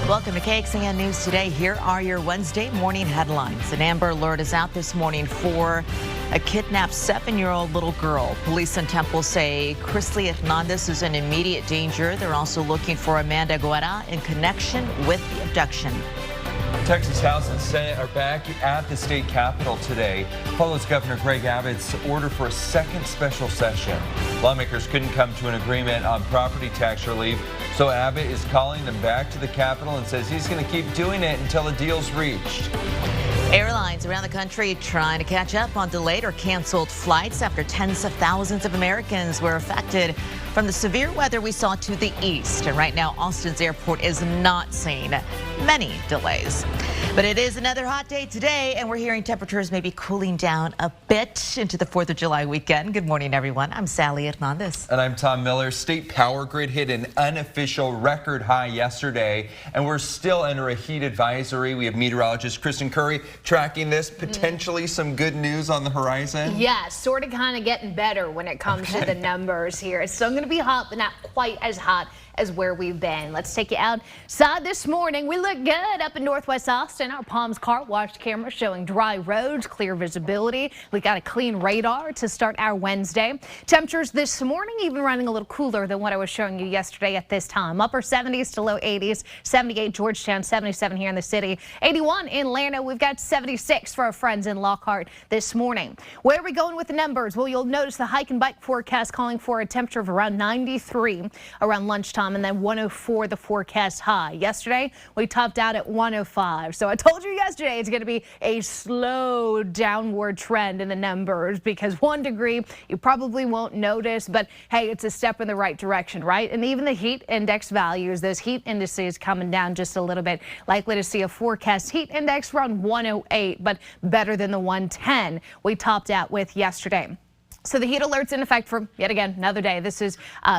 Welcome to KXAN News Today. Here are your Wednesday morning headlines. An Amber Alert is out this morning for a kidnapped 7-year-old little girl. Police in Temple say Chrisley Hernandez is in immediate danger. They're also looking for Amanda Guerra in connection with the abduction. Texas House and Senate are back at the state capitol today. Follows Governor Greg Abbott's order for a second special session. Lawmakers couldn't come to an agreement on property tax relief, so Abbott is calling them back to the Capitol and says he's going to keep doing it until a deal's reached. Airlines around the country trying to catch up on delayed or canceled flights after tens of thousands of Americans were affected from the severe weather we saw to the east. And right now, Austin's airport is not seeing many delays. But it is another hot day today, and we're hearing temperatures may be cooling down a bit into the 4th of July weekend. Good morning, everyone. I'm Sally Hernandez. And I'm Tom Miller. State power grid hit an unofficial record high yesterday, and we're still under a heat advisory. We have meteorologist Kristen Curry tracking this. Potentially some good news on the horizon. Yeah, sort of kind of getting better when it comes to the numbers here. It's still going to be hot, but not quite as hot as where we've been. Let's take you outside this morning. We look good up in Northwest Austin. Our Palms car wash camera showing dry roads, clear visibility. We got a clean radar to start our Wednesday. Temperatures this morning even running a little cooler than what I was showing you yesterday at this time. Upper 70s to low 80s, 78 Georgetown, 77 here in the city, 81 in Llano. We've got 76 for our friends in Lockhart this morning. Where are we going with the numbers? Well, you'll notice the hike and bike forecast calling for a temperature of around 93 around lunchtime, and then 104 the forecast high. Yesterday, we topped out at 105. So I told you yesterday it's going to be a slow downward trend in the numbers because 1 degree you probably won't notice, but hey, it's a step in the right direction, right? And even the heat index values, those heat indices coming down just a little bit. Likely to see a forecast heat index around 108, but better than the 110 we topped out with yesterday. So the heat alert's in effect for yet again another day. This is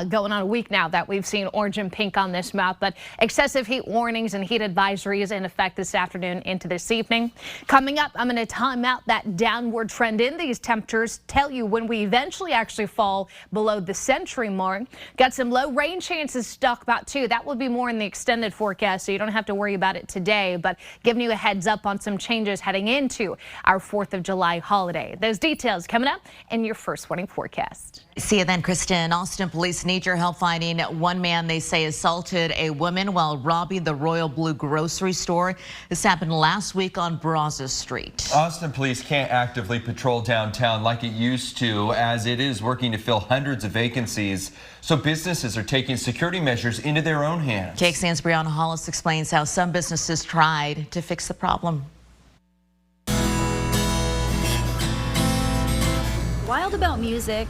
going on a week now that we've seen orange and pink on this map, but excessive heat warnings and heat advisories in effect this afternoon into this evening. Coming up, I'm going to time out that downward trend in these temperatures, tell you when we eventually actually fall below the century mark. Got some low rain chances stuck about too. That will be more in the extended forecast, so you don't have to worry about it today, but giving you a heads up on some changes heading into our 4th of July holiday. Those details coming up in your first warning forecast. See you then, Kristen. Austin police need your help finding one man they say assaulted a woman while robbing the Royal Blue grocery store. This happened last week on Brazos Street. Austin police can't actively patrol downtown like it used to, as it is working to fill hundreds of vacancies. So businesses are taking security measures into their own hands. KXAN's Brianna Hollis explains how some businesses tried to fix the problem. Wild about music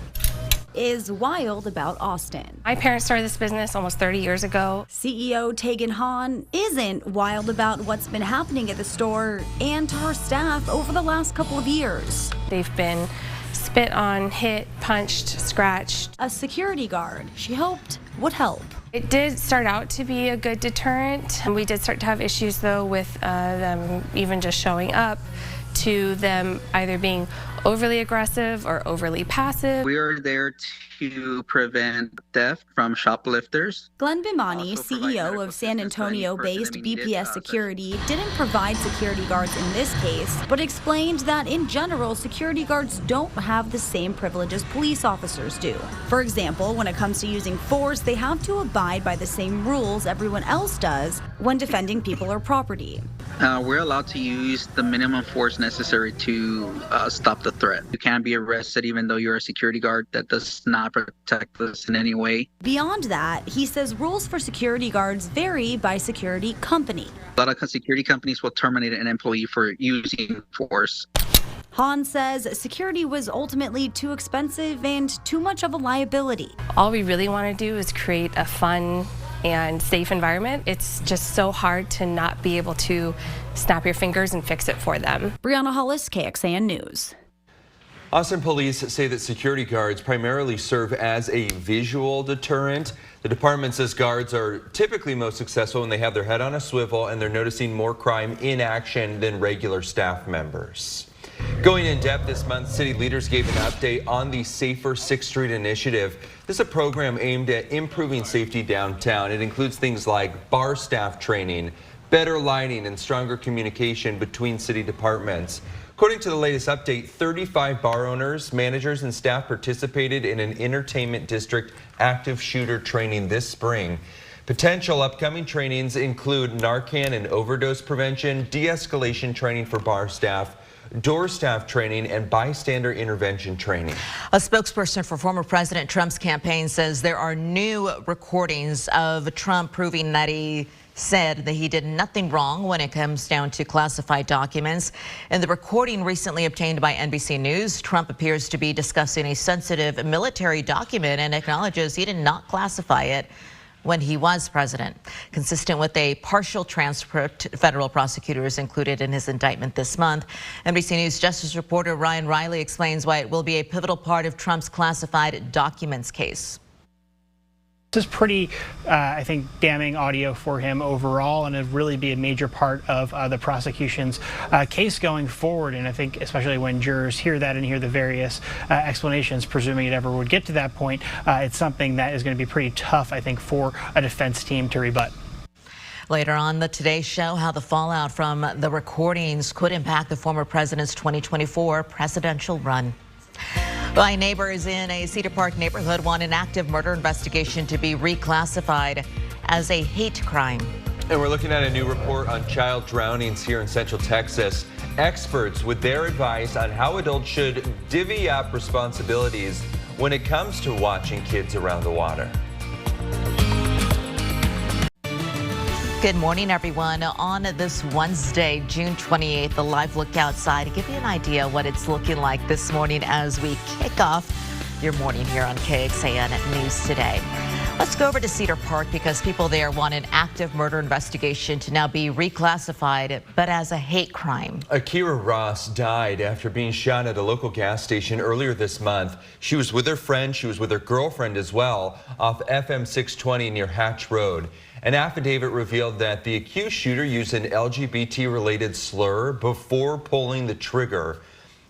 is wild about Austin. My parents started this business almost 30 years ago. CEO Tegan Hahn isn't wild about what's been happening at the store and to her staff over the last couple of years. They've been spit on, hit, punched, scratched. A security guard she hoped would help. It did start out to be a good deterrent. We did start to have issues though with them even just showing up, to them either being overly aggressive or overly passive. We are there to prevent theft from shoplifters. Glenn Bimani, CEO of San Antonio-based BPS Security, didn't provide security guards in this case, but explained that in general, security guards don't have the same privileges police officers do. For example, when it comes to using force, they have to abide by the same rules everyone else does when defending people or property. We're allowed to use the minimum force necessary to stop the threat. You can't be arrested even though you're a security guard. That does not protect us in any way. Beyond that, he says rules for security guards vary by security company. A lot of security companies will terminate an employee for using force. Hahn says security was ultimately too expensive and too much of a liability. All we really want to do is create a fun and safe environment. It's just so hard to not be able to snap your fingers and fix it for them. Brianna Hollis, KXAN News. Austin police say that security guards primarily serve as a visual deterrent. The department says guards are typically most successful when they have their head on a swivel and they're noticing more crime in action than regular staff members. Going in depth this month, city leaders gave an update on the Safer 6th Street initiative. This is a program aimed at improving safety downtown. It includes things like bar staff training, better lighting, and stronger communication between city departments. According to the latest update, 35 bar owners, managers, and staff participated in an entertainment district active shooter training this spring. Potential upcoming trainings include Narcan and overdose prevention, de-escalation training for bar staff, door staff training, and bystander intervention training. A spokesperson for former President Trump's campaign says there are new recordings of Trump proving that he said that he did nothing wrong when it comes down to classified documents. In the recording recently obtained by NBC News, Trump appears to be discussing a sensitive military document and acknowledges he did not classify it when he was president. Consistent with a partial transcript federal prosecutors included in his indictment this month, NBC News Justice reporter Ryan Riley explains why it will be a pivotal part of Trump's classified documents case. This is pretty, I think, damning audio for him overall, and it'll really be a major part of the prosecution's case going forward. And I think especially when jurors hear that and hear the various explanations, presuming it ever would get to that point, it's something that is going to be pretty tough, I think, for a defense team to rebut. Later on the Today Show, how the fallout from the recordings could impact the former president's 2024 presidential run. Well, neighbors in a Cedar Park neighborhood want an active murder investigation to be reclassified as a hate crime. And we're looking at a new report on child drownings here in Central Texas. Experts with their advice on how adults should divvy up responsibilities when it comes to watching kids around the water. Good morning, everyone. On this Wednesday, June 28th, a live look outside to give you an idea what it's looking like this morning as we kick off your morning here on KXAN News Today. Let's go over to Cedar Park because people there want an active murder investigation to now be reclassified, but as a hate crime. Akira Ross died after being shot at a local gas station earlier this month. She was with her friend. She was with her girlfriend as well off FM 620 near Hatch Road. An affidavit revealed that the accused shooter used an LGBT-related slur before pulling the trigger.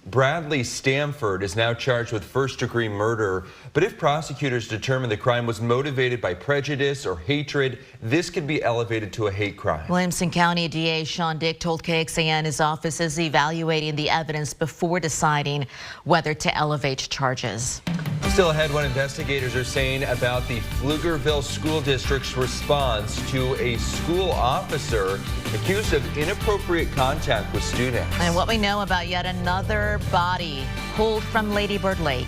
Bradley Stamford is now charged with first-degree murder, but if prosecutors determine the crime was motivated by prejudice or hatred, this could be elevated to a hate crime. Williamson County DA Sean Dick told KXAN his office is evaluating the evidence before deciding whether to elevate charges. Still ahead, what investigators are saying about the Pflugerville School District's response to a school officer accused of inappropriate contact with students. And what we know about yet another body pulled from Lady Bird Lake.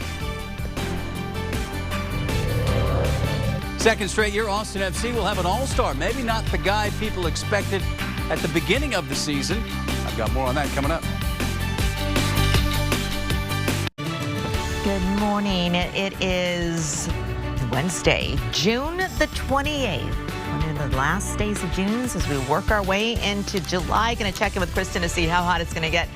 Second straight year, Austin FC will have an all-star. Maybe not the guy people expected at the beginning of the season. I've got more on that coming up. Good morning. It is Wednesday, June the 28th. One of the last days of June as we work our way into July. Going to check in with Kristen to see how hot it's going to get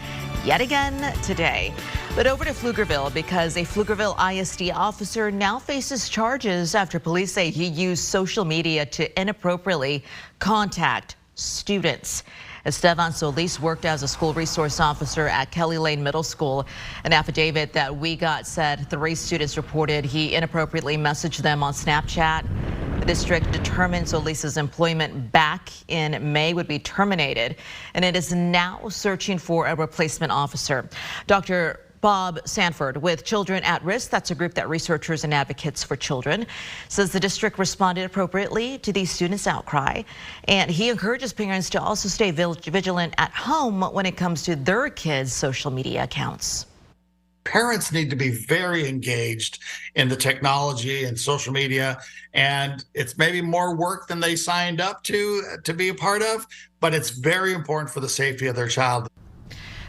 yet again today. But over to Pflugerville because a Pflugerville ISD officer now faces charges after police say he used social media to inappropriately contact students. Esteban Solis worked as a school resource officer at Kelly Lane Middle School. An affidavit that we got said 3 students reported he inappropriately messaged them on Snapchat. The district determined Solis's employment back in May would be terminated, and it is now searching for a replacement officer. Dr. Bob Sanford with Children at Risk, that's a group that researchers and advocates for children, says the district responded appropriately to these students' outcry, and he encourages parents to also stay vigilant at home when it comes to their kids' social media accounts. Parents need to be very engaged in the technology and social media, and it's maybe more work than they signed up to be a part of, but it's very important for the safety of their child.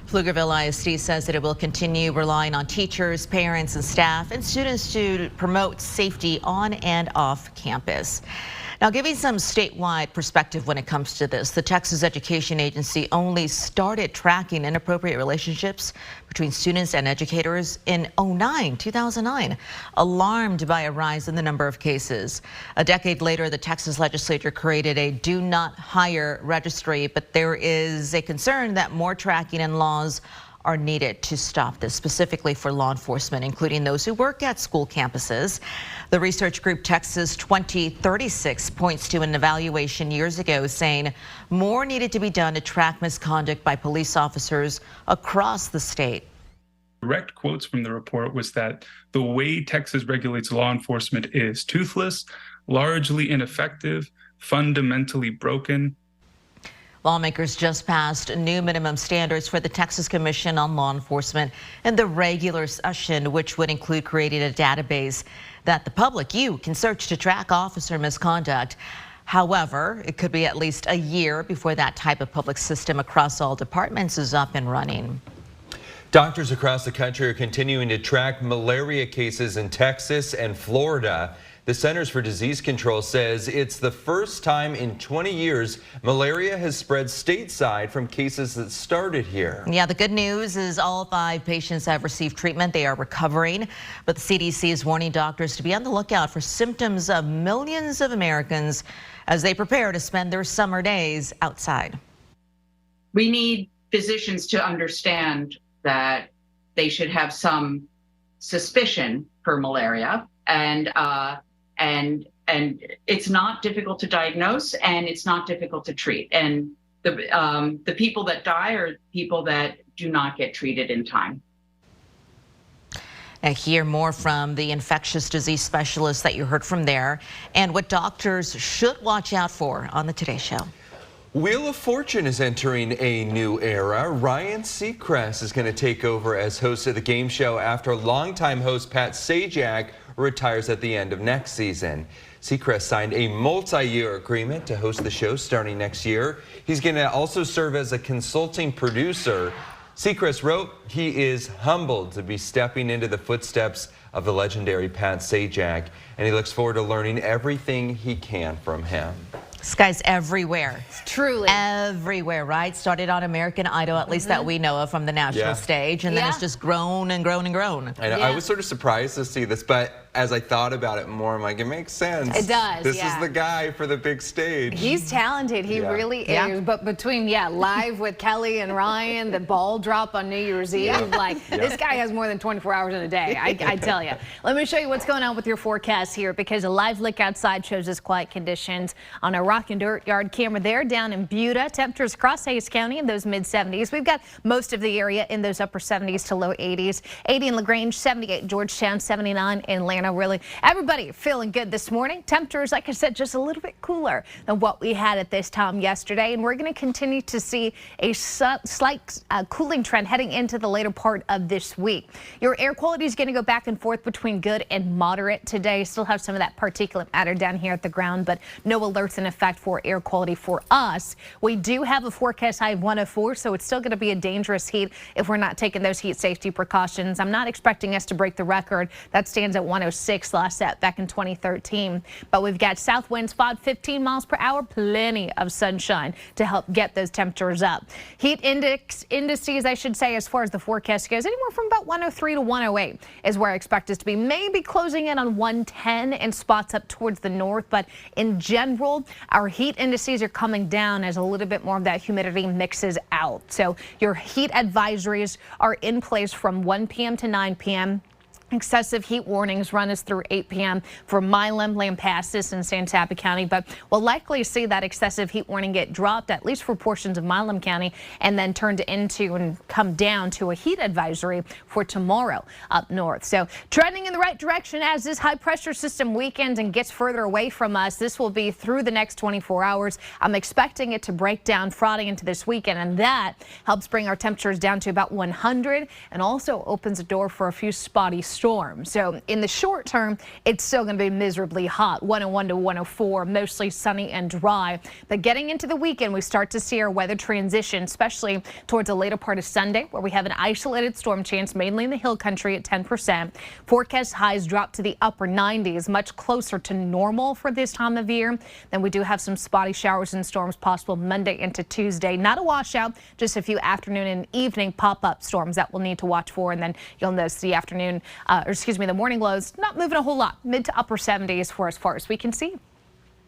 Pflugerville ISD says that it will continue relying on teachers, parents, and staff and students to promote safety on and off campus. Now, giving some statewide perspective when it comes to this, the Texas Education Agency only started tracking inappropriate relationships between students and educators in 2009, alarmed by a rise in the number of cases. A decade later, the Texas legislature created a do not hire registry, but there is a concern that more tracking and laws are needed to stop this, specifically for law enforcement, including those who work at school campuses. The research group Texas 2036 points to an evaluation years ago saying more needed to be done to track misconduct by police officers across the state. Direct quotes from the report was that the way Texas regulates law enforcement is toothless, largely ineffective, fundamentally broken. Lawmakers just passed new minimum standards for the Texas Commission on Law Enforcement in the regular session, which would include creating a database that the public, you, can search to track officer misconduct. However, it could be at least a year before that type of public system across all departments is up and running. Doctors across the country are continuing to track malaria cases in Texas and Florida. The Centers for Disease Control says it's the first time in 20 years malaria has spread stateside from cases that started here. Yeah, the good news is all 5 patients have received treatment. They are recovering, but the CDC is warning doctors to be on the lookout for symptoms of millions of Americans as they prepare to spend their summer days outside. We need physicians to understand that they should have some suspicion for malaria, and it's not difficult to diagnose and it's not difficult to treat. And the people that die are people that do not get treated in time. And hear more from the infectious disease specialist that you heard from there and what doctors should watch out for on the Today Show. Wheel of Fortune is entering a new era. Ryan Seacrest is going to take over as host of the game show after longtime host Pat Sajak retires at the end of next season. Seacrest signed a multi-year agreement to host the show starting next year. He's going to also serve as a consulting producer. Seacrest wrote he is humbled to be stepping into the footsteps of the legendary Pat Sajak, and he looks forward to learning everything he can from him. This guy's everywhere. Truly. Everywhere, right? Started on American Idol, at least that we know of, from the national stage, and then it's just grown and grown and grown. I know. I was sort of surprised to see this, but as I thought about it more, I'm like, it makes sense. It does, This is the guy for the big stage. He's talented. He really is. But between, Live with Kelly and Ryan, the ball drop on New Year's Eve, this guy has more than 24 hours in a day, I tell you. Let me show you what's going on with your forecast here, because a live look outside shows us quiet conditions on a rock and dirt yard camera there down in Buda. Temperatures across Hayes County in those mid-70s. We've got most of the area in those upper 70s to low 80s. 80 in LaGrange, 78 Georgetown, 79 in Atlanta. Really, everybody feeling good this morning. Temperatures, like I said, just a little bit cooler than what we had at this time yesterday. And we're going to continue to see a slight cooling trend heading into the later part of this week. Your air quality is going to go back and forth between good and moderate today. Still have some of that particulate matter down here at the ground, but no alerts in effect for air quality for us. We do have a forecast high of 104, so it's still going to be a dangerous heat if we're not taking those heat safety precautions. I'm not expecting us to break the record. That stands at 106, last set back in 2013. But we've got south winds 15 miles per hour, plenty of sunshine to help get those temperatures up. Heat indices, I should say, as far as the forecast goes, anywhere from about 103 to 108 is where I expect us to be. Maybe closing in on 110 in spots up towards the north, but in general, our heat indices are coming down as a little bit more of that humidity mixes out. So your heat advisories are in place from 1 p.m. to 9 p.m. Excessive heat warnings run us through 8 p.m. for Milam, Lampasas, and Santapa County, but we'll likely see that excessive heat warning get dropped, at least for portions of Milam County, and then turned into and come down to a heat advisory for tomorrow up north. So trending in the right direction as this high pressure system weakens and gets further away from us. This will be through the next 24 hours. I'm expecting it to break down Friday into this weekend, and that helps bring our temperatures down to about 100 and also opens the door for a few spotty storm. So in the short term, it's still going to be miserably hot, 101 to 104, mostly sunny and dry. But getting into the weekend, we start to see our weather transition, especially towards the later part of Sunday, where we have an isolated storm chance, mainly in the hill country at 10%. Forecast highs drop to the upper 90s, much closer to normal for this time of year. Then we do have some spotty showers and storms possible Monday into Tuesday. Not a washout, just a few afternoon and evening pop-up storms that we'll need to watch for. And then you'll notice the afternoon the morning lows not moving a whole lot, mid to upper 70s for as far as we can see.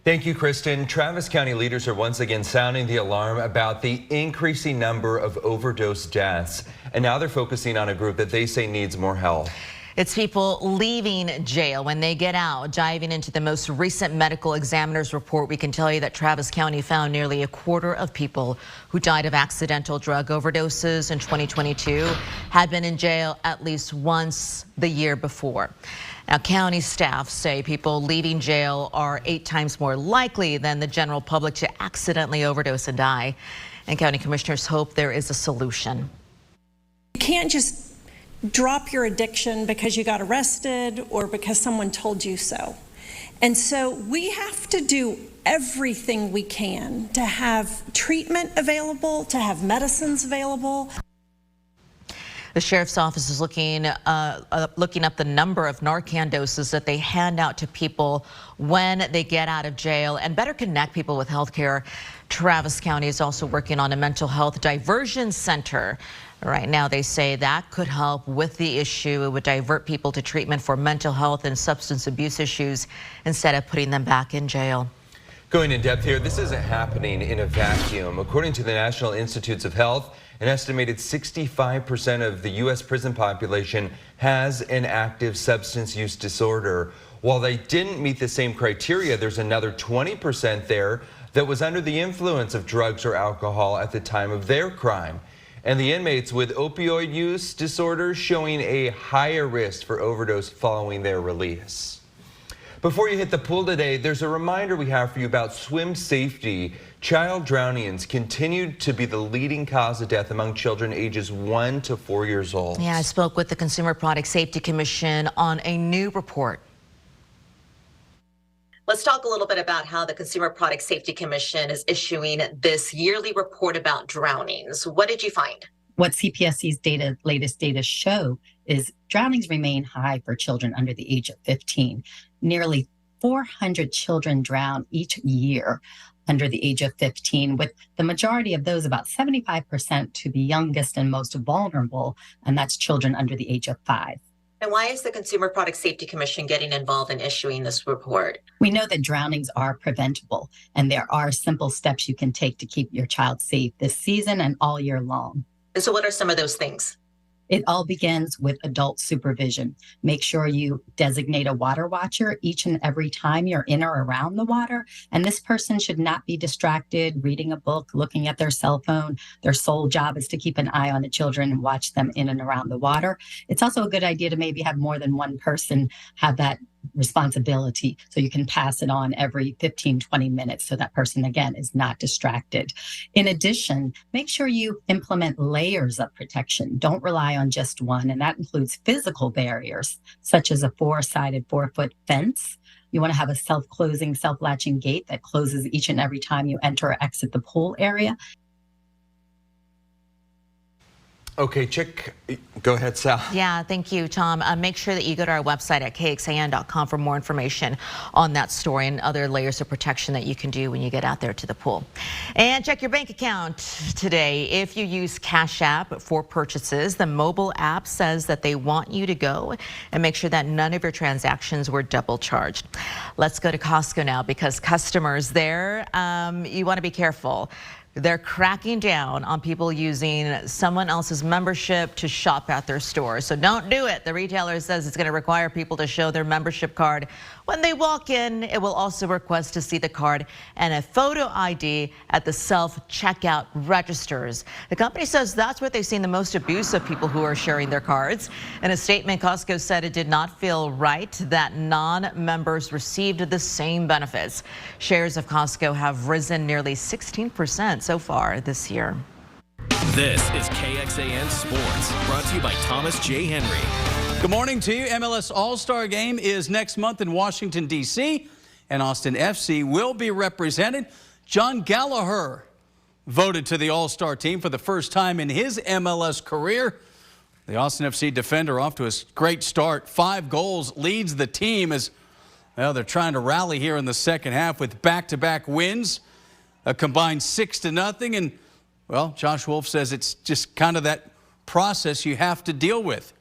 Thank you, Kristen. Travis County leaders are once again sounding the alarm about the increasing number of overdose deaths. And now they're focusing on a group that they say needs more help. It's people leaving jail when they get out. Diving into the most recent medical examiner's report, we can tell you that Travis County found nearly a quarter of people who died of accidental drug overdoses in 2022 had been in jail at least once the year before. Now, county staff say people leaving jail are 8 times more likely than the general public to accidentally overdose and die. And county commissioners hope there is a solution. You can't just drop your addiction because you got arrested or because someone told you so. And so we have to do everything we can to have treatment available, to have medicines available. The sheriff's office is looking up the number of Narcan doses that they hand out to people when they get out of jail and better connect people with health care. Travis County is also working on a mental health diversion center. Right now, they say that could help with the issue. It would divert people to treatment for mental health and substance abuse issues instead of putting them back in jail. Going in depth here, this isn't happening in a vacuum. According to the National Institutes of Health, an estimated 65% of the U.S. prison population has an active substance use disorder. While they didn't meet the same criteria, there's another 20% there that was under the influence of drugs or alcohol at the time of their crime. And the inmates with opioid use disorders showing a higher risk for overdose following their release. Before you hit the pool today, there's a reminder we have for you about swim safety. Child drownings continue to be the leading cause of death among children ages 1 to 4 years old. Yeah, I spoke with the Consumer Product Safety Commission on a new report. Let's talk a little bit about how the Consumer Product Safety Commission is issuing this yearly report about drownings. What did you find? What CPSC's latest data show is drownings remain high for children under the age of 15. Nearly 400 children drown each year under the age of 15, with the majority of those, about 75%, to the youngest and most vulnerable, and that's children under the age of 5. And why is the Consumer Product Safety Commission getting involved in issuing this report? We know that drownings are preventable, and there are simple steps you can take to keep your child safe this season and all year long. And so what are some of those things? It all begins with adult supervision. Make sure you designate a water watcher each and every time you're in or around the water. And this person should not be distracted, reading a book, looking at their cell phone. Their sole job is to keep an eye on the children and watch them in and around the water. It's also a good idea to maybe have more than one person have that responsibility, so you can pass it on every 15-20 minutes so that person, again, is not distracted. In addition, make sure you implement layers of protection. Don't rely on just one, and that includes physical barriers, such as a 4-sided 4-foot fence. You want to have a self-closing, self-latching gate that closes each and every time you enter or exit the pool area. Okay, go ahead, Sal. Yeah, thank you, Tom. Make sure that you go to our website at KXAN.com for more information on that story and other layers of protection that you can do when you get out there to the pool. And check your bank account today. If you use Cash App for purchases, the mobile app says that they want you to go and make sure that none of your transactions were double charged. Let's go to Costco now, because customers there, you want to be careful. They're cracking down on people using someone else's membership to shop at their store. So don't do it. The retailer says it's going to require people to show their membership card when they walk in. It will also request to see the card and a photo ID at the self-checkout registers. The company says that's where they've seen the most abuse of people who are sharing their cards. In a statement, Costco said it did not feel right that non-members received the same benefits. Shares of Costco have risen nearly 16% so far this year. This is KXAN Sports, brought to you by Thomas J. Henry. Good morning to you. MLS All-Star Game is next month in Washington, D.C., and Austin FC will be represented. John Gallagher voted to the All-Star team for the first time in his MLS career. The Austin FC defender off to a great start. 5 goals, leads the team as well. They're trying to rally here in the second half with back-to-back wins. A combined 6-0, and well, Josh Wolf says it's just kind of that process you have to deal with.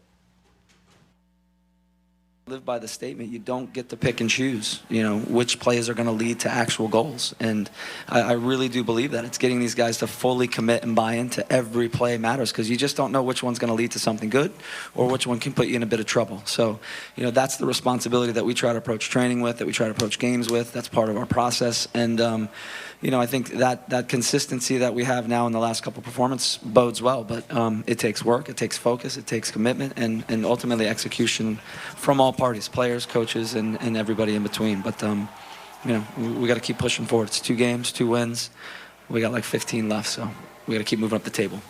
Live by the statement, you don't get to pick and choose, which plays are going to lead to actual goals. And I really do believe that. It's getting these guys to fully commit and buy into every play matters, because you just don't know which one's going to lead to something good or which one can put you in a bit of trouble. So, that's the responsibility that we try to approach training with, that we try to approach games with. That's part of our process. And, I think that consistency that we have now in the last couple of performances bodes well. But it takes work, it takes focus, it takes commitment, and ultimately execution from all parties, players, coaches, and everybody in between. But, we got to keep pushing forward. It's 2 games, 2 wins. We got like 15 left, so we got to keep moving up the table.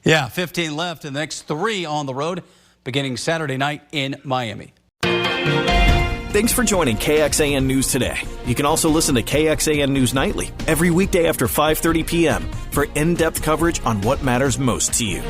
Yeah, 15 left, and the next 3 on the road, beginning Saturday night in Miami. Thanks for joining KXAN News today. You can also listen to KXAN News Nightly every weekday after 5:30 p.m. for in-depth coverage on what matters most to you.